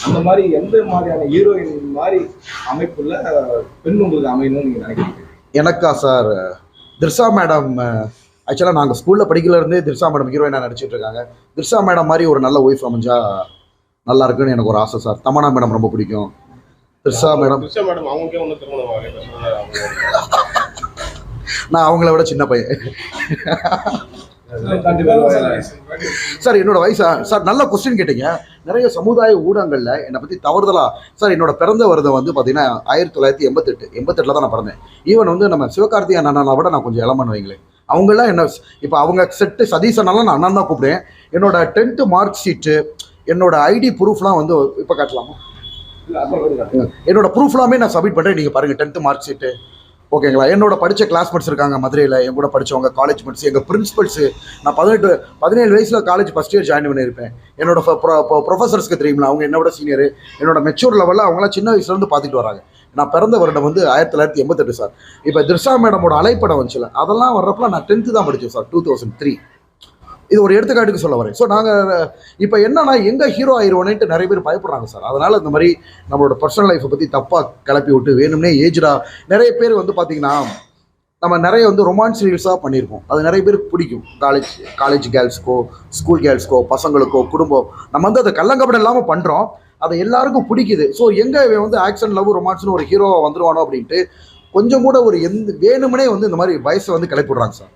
அந்த மாதிரி எந்த மாதிரியான ஹீரோயின் மாதிரி அமைப்புல பெண் உங்களுக்கு அமையணும்னு நீங்க நினைக்கிறீங்க? எனக்கா சார், திர்ஷா மேடம். ஆக்சுவலாக நாங்கள் ஸ்கூலில் படிக்கலேருந்தே திர்ஷா மேடம் ஹீரோயினாக நடிச்சிட்டு இருக்காங்க. திர்ஷா மேடம் மாதிரி ஒரு நல்ல ஒய்ஃப் அமைஞ்சா நல்லா இருக்குன்னு எனக்கு ஒரு ஆசை சார். தமன்னா மேடம் ரொம்ப பிடிக்கும். திர்ஷா மேடம் அவங்களுக்கே ஒன்று திருமணம் நான் அவங்கள விட சின்ன பையன் சார். என்னோட வயசா சார்? நல்ல கொஸ்டின் கேட்டீங்க. நிறைய சமுதாய ஊடகங்களில் என்னை பற்றி தவறுதலா சார், என்னோட பிறந்த வருடம் வந்து பார்த்தீங்கன்னா 1988 தான் நான் பிறந்தேன். ஈவன் வந்து நம்ம சிவகார்த்திகேயன் அண்ணனை விட நான் கொஞ்சம் இளமன்னு வைங்களேன். அவங்களாம் என்ன இப்போ அவங்க செட்டு சதீசனாலும் நான் அண்ணன் தான் கூப்பிடுவேன். என்னோட 10th மார்க் ஷீட்டு, என்னோட ஐடி ப்ரூஃப்லாம் வந்து இப்போ காட்டலாமா? என்னோட ப்ரூஃப்லாமே நான் சப்மிட் பண்ணுறேன். நீங்கள் பாருங்கள், 10th மார்க் ஷீட்டு ஓகேங்களா. என்னோட படித்த கிளாஸ்மேட்ஸ் இருக்காங்க மதுரையில், என் கூட படித்தவங்க காலேஜ் மேட்ஸ், எங்கள் பிரின்சிபல்ஸு. நான் 17 வயசில் காலேஜ் ஃபஸ்ட் இயர் ஜாயின் பண்ணியிருப்பேன். என்னோட ப்ரொஃபஸர்ஸ்க்கு தெரியுங்களா, அவங்க என்னோட சீனியர். என்னோட மெச்சூர் லெவலில் அவங்களாம் சின்ன வயசுலேருந்து பார்த்துட்டு வராங்க. நான் பிறந்த வருடம் வந்து 1988 சார். இப்போ திர்ஷா மேடமோட அலைப்படம் வந்துச்சுல, அதெல்லாம் வர்றப்பல நான் 10th தான் படித்தேன் சார், 2003. இது ஒரு எடுத்துக்காட்டுக்கு சொல்ல வரேன். ஸோ நாங்கள் இப்போ என்னன்னா எங்கே ஹீரோ ஆயிடுவோன்ட்டு நிறைய பேர் பயப்படுறாங்க சார். அதனால் இந்த மாதிரி நம்மளோட பர்சனல் லைஃப்பை பற்றி தப்பாக கிளப்பி விட்டு வேணும்னே ஏஜ்டாக நிறைய பேர் வந்து பார்த்திங்கன்னா நம்ம நிறைய வந்து ரொமான்ஸ் ரீல்ஸாக பண்ணியிருக்கோம். அது நிறைய பேருக்கு பிடிக்கும். காலேஜ் கேர்ள்ஸ்க்கோ, ஸ்கூல் கேர்ள்ஸ்க்கோ, பசங்களுக்கோ, குடும்பம், நம்ம வந்து அதை கள்ளங்கப்படம் இல்லாமல் பண்ணுறோம். அது எல்லாருக்கும் பிடிக்குது. ஸோ எங்கே வந்து ஆக்ஷன், லவ், ரொமான்ஸ்னு ஒரு ஹீரோவாக வந்துருவானோ அப்படின்ட்டு கொஞ்சம் கூட ஒரு வேணுமனே வந்து இந்த மாதிரி வயசை வந்து கிளப்பி விடுறாங்க சார்.